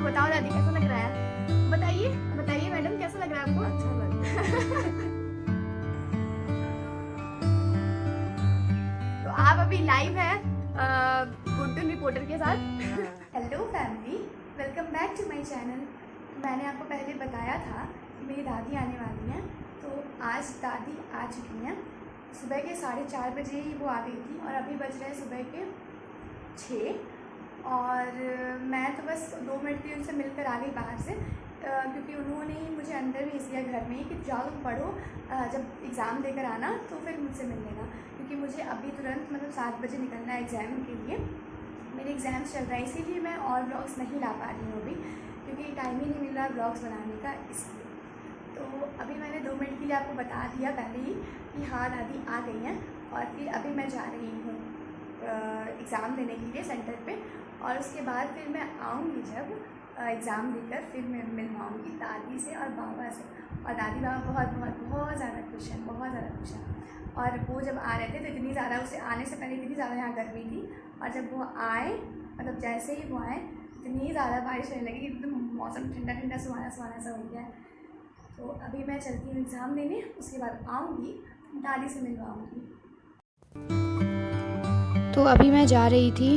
बताओ दादी कैसा लग रहा है? बताइए बताइए मैडम कैसा लग रहा है आपको? अच्छा लग रहा है। तो आप अभी लाइव है गुड्डू रिपोर्टर के साथ। हाँ। Hello family, welcome back to my channel. मैंने आपको पहले बताया था कि मेरी दादी आने वाली हैं, तो आज दादी आ चुकी हैं। सुबह के 4:30 बजे ही वो आ गई थी और अभी बज रहे हैं सुबह के 6। और मैं तो बस 2 मिनट के उनसे मिलकर आ गई बाहर से, क्योंकि उन्होंने ही मुझे अंदर भेज दिया घर में ही कि जाओ तुम पढ़ो, जब एग्ज़ाम देकर आना तो फिर मुझसे मिल लेना, क्योंकि मुझे अभी तुरंत मतलब 7 बजे निकलना है एग्ज़ाम के लिए। मेरे एग्ज़ाम्स चल रहा है, इसीलिए मैं और ब्लॉग्स नहीं ला पा रही हूँ अभी, क्योंकि टाइम ही नहीं मिल रहा ब्लॉग्स बनाने का, इसलिए। तो अभी मैंने 2 मिनट के लिए आपको बता दिया पहले ही कि हाँ दादी आ गई हैं, और फिर अभी मैं जा रही हूँ एग्ज़ाम देने के लिए सेंटर पे, और उसके बाद फिर मैं आऊँगी जब एग्ज़ाम देकर, फिर मैं मिल पाऊँगी दादी से और बाबा से। और दादी बाबा बहुत बहुत बहुत ज़्यादा खुश हैं, बहुत ज़्यादा खुश हैं। और वो जब आ रहे थे तो इतनी ज़्यादा, उसे आने से पहले इतनी ज़्यादा यहाँ गर्मी थी, और जब वो आए मतलब जैसे ही वो आए इतनी ज़्यादा बारिश होने लगी, एकदम मौसम ठंडा ठंडा सुहाना सुहाना सा हो गया है। तो अभी मैं चलती हूँ एग्ज़ाम देने, उसके बाद आऊँगी दादी से मिलवाऊँगी। तो अभी मैं जा रही थी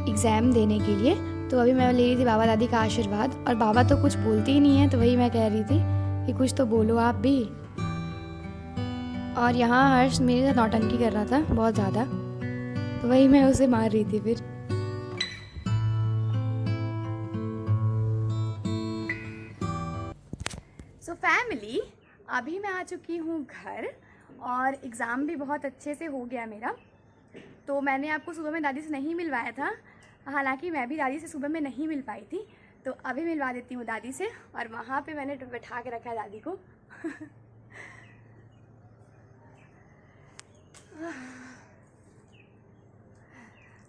एग्ज़ाम देने के लिए। तो अभी मैं ले रही थी बाबा दादी का आशीर्वाद, और बाबा तो कुछ बोलते ही नहीं है, तो वही मैं कह रही थी कि कुछ तो बोलो आप भी। और यहाँ हर्ष मेरे साथ नौटंकी कर रहा था बहुत ज़्यादा, तो वही मैं उसे मार रही थी फिर। सो फैमिली, अभी मैं आ चुकी हूँ घर, और एग्ज़ाम भी बहुत अच्छे से हो गया मेरा। तो मैंने आपको सुबह में दादी से नहीं मिलवाया था, हालांकि मैं भी दादी से सुबह में नहीं मिल पाई थी, तो अभी मिलवा देती हूँ दादी से। और वहाँ पे मैंने बैठा के रखा है दादी को।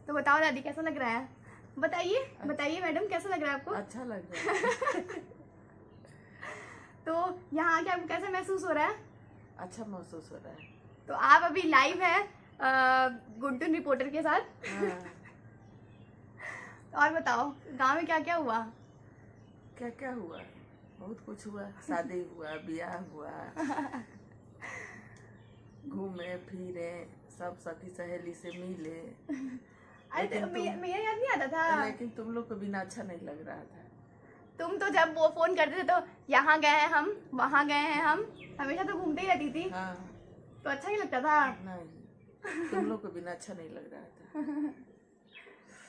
तो बताओ दादी कैसा लग रहा है? बताइए बताइए मैडम कैसा लग रहा है आपको? अच्छा लग रहा है। तो यहाँ आके आपको कैसा महसूस हो रहा है? अच्छा महसूस हो रहा है। तो आप अभी लाइव है गुड्डू रिपोर्टर के साथ। हाँ। और बताओ गांव में क्या क्या हुआ? क्या क्या हुआ? बहुत कुछ हुआ। शादी हुआ, ब्याह हुआ, घूमे फिरे, सब सखी सहेली से मिले। अरे मेरा याद नहीं आता था। लेकिन तुम लोग को बिना अच्छा नहीं लग रहा था। तुम तो जब वो फोन करते थे तो यहाँ गए हैं हम, वहाँ गए हैं हम, हमेशा तो घूमते ही रहती थी। हाँ। तो अच्छा नहीं लगता था। नहीं, तुम लोग को बिना अच्छा नहीं लग रहा था।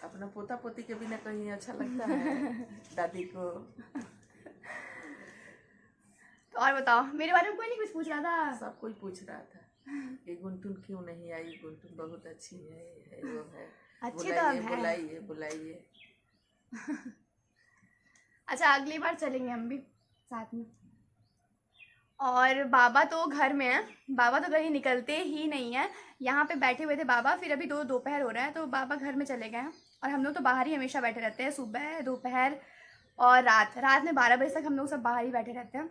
अपना पोता पोती के बिना कहीं अच्छा लगता है दादी को। तो और बताओ, मेरे बारे में कोई नहीं कुछ पूछ रहा था? सब कोई पूछ रहा था कि गुंटुन क्यों नहीं आई, गुंटुन बहुत अच्छी है वो है। अच्छी तो अब है। बुलाइए बुलाइए। अच्छा अगली बार चलेंगे हम भी साथ में। और बाबा तो घर में है, बाबा तो कहीं निकलते ही नहीं है। यहाँ पे बैठे हुए थे बाबा, फिर अभी दोपहर हो रहा है तो बाबा घर में चले गए हैं, और हम लोग तो बाहर ही हमेशा बैठे रहते हैं, सुबह दोपहर और रात में 12 बजे तक हम लोग सब बाहर ही बैठे रहते हैं।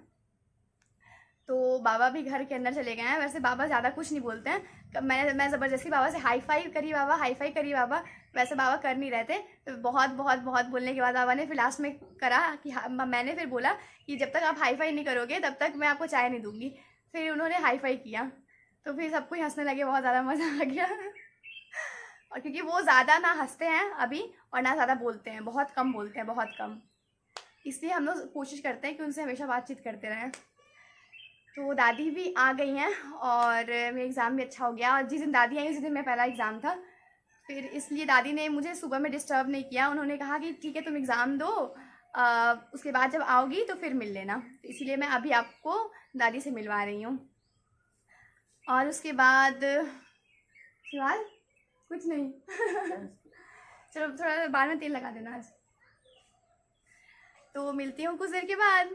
तो बाबा भी घर के अंदर चले गए हैं। वैसे बाबा ज़्यादा कुछ नहीं बोलते हैं, मैं ज़बरदस्ती बाबा से हाई फाई करी बाबा, हाई फाई करी बाबा, वैसे बाबा कर नहीं रहे थे। तो बहुत बहुत बहुत बोलने के बाद बाबा ने फिर लास्ट में करा कि मैंने फिर बोला कि जब तक आप हाई फाई नहीं करोगे तब तक मैं आपको चाय नहीं दूंगी। फिर उन्होंने हाई फाई किया, तो फिर सबको ही हंसने लगे, बहुत ज़्यादा मज़ा आ गया। और क्योंकि वो ज़्यादा ना हंसते हैं अभी और ना ज़्यादा बोलते हैं, बहुत कम बोलते हैं, बहुत कम, इसलिए हम लोग कोशिश करते हैं कि उनसे हमेशा बातचीत करते रहें। तो दादी भी आ गई हैं और मेरा एग्ज़ाम भी अच्छा हो गया। और जिस दिन दादी आई उसी दिन मेरा पहला एग्ज़ाम था, फिर इसलिए दादी ने मुझे सुबह में डिस्टर्ब नहीं किया। उन्होंने कहा कि ठीक है तुम एग्ज़ाम दो, उसके बाद जब आओगी तो फिर मिल लेना। तो इसलिए मैं अभी आपको दादी से मिलवा रही हूँ। और उसके बाद सवाल कुछ नहीं। चलो थोड़ा बाल में तेल लगा देना आज। तो मिलती हूँ कुछ देर के बाद।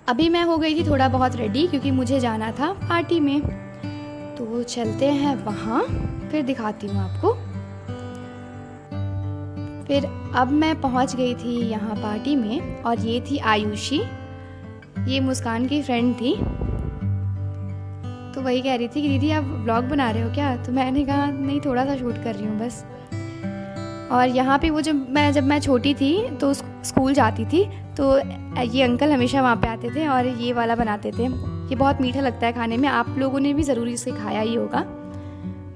अभी मैं हो गई थी थोड़ा बहुत रेडी, क्योंकि मुझे जाना था पार्टी में। तो चलते हैं वहाँ, फिर दिखाती हूँ आपको। फिर अब मैं पहुँच गई थी यहाँ पार्टी में, और ये थी आयुषी, ये मुस्कान की फ्रेंड थी। तो वही कह रही थी कि दीदी आप व्लॉग बना रहे हो क्या? तो मैंने कहा नहीं, थोड़ा सा शूट कर रही हूँ बस। और यहाँ पे वो जब मैं छोटी थी तो स्कूल जाती थी तो ये अंकल हमेशा वहाँ पे आते थे और ये वाला बनाते थे। ये बहुत मीठा लगता है खाने में, आप लोगों ने भी ज़रूर इसे खाया ही होगा।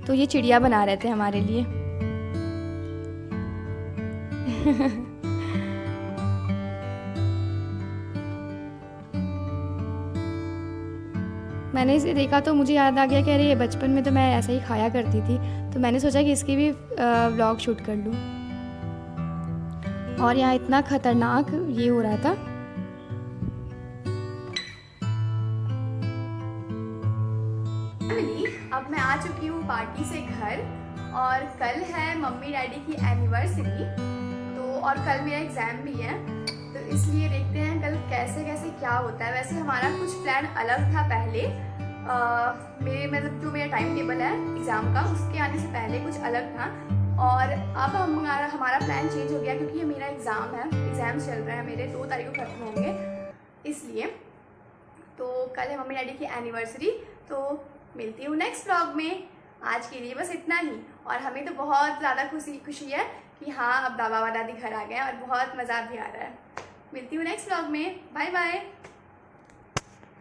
तो ये चिड़िया बना रहे थे हमारे लिए। मैंने इसे देखा तो मुझे याद आ गया कि अरे ये बचपन में तो मैं ऐसा ही खाया करती थी, तो मैंने सोचा कि इसकी भी व्लॉग शूट कर लूँ। और यहाँ इतना ख़तरनाक ये हो रहा था। अब मैं आ चुकी हूँ पार्टी से घर और कल है मम्मी डैडी की एनिवर्सरी, तो और कल मेरा एग्ज़ाम भी है, तो इसलिए देखते हैं कल कैसे कैसे क्या होता है। वैसे हमारा कुछ प्लान अलग था पहले, मेरे मतलब जो मेरा टाइम टेबल है एग्ज़ाम का उसके आने से पहले कुछ अलग था, और अब हमारा प्लान चेंज हो गया क्योंकि ये मेरा एग्ज़ाम है, एग्ज़ाम चल रहा है मेरे, 2 तारीख को खत्म होंगे इसलिए। तो कल है मम्मी डैडी की एनिवर्सरी, तो मिलती हूँ नेक्स्ट व्लॉग में। आज के लिए बस इतना ही, और हमें तो बहुत ज़्यादा खुशी है कि हाँ अब बाबा दादी घर आ गए हैं और बहुत मज़ा भी आ रहा है। मिलती हूँ नेक्स्ट व्लॉग में, बाय बाय।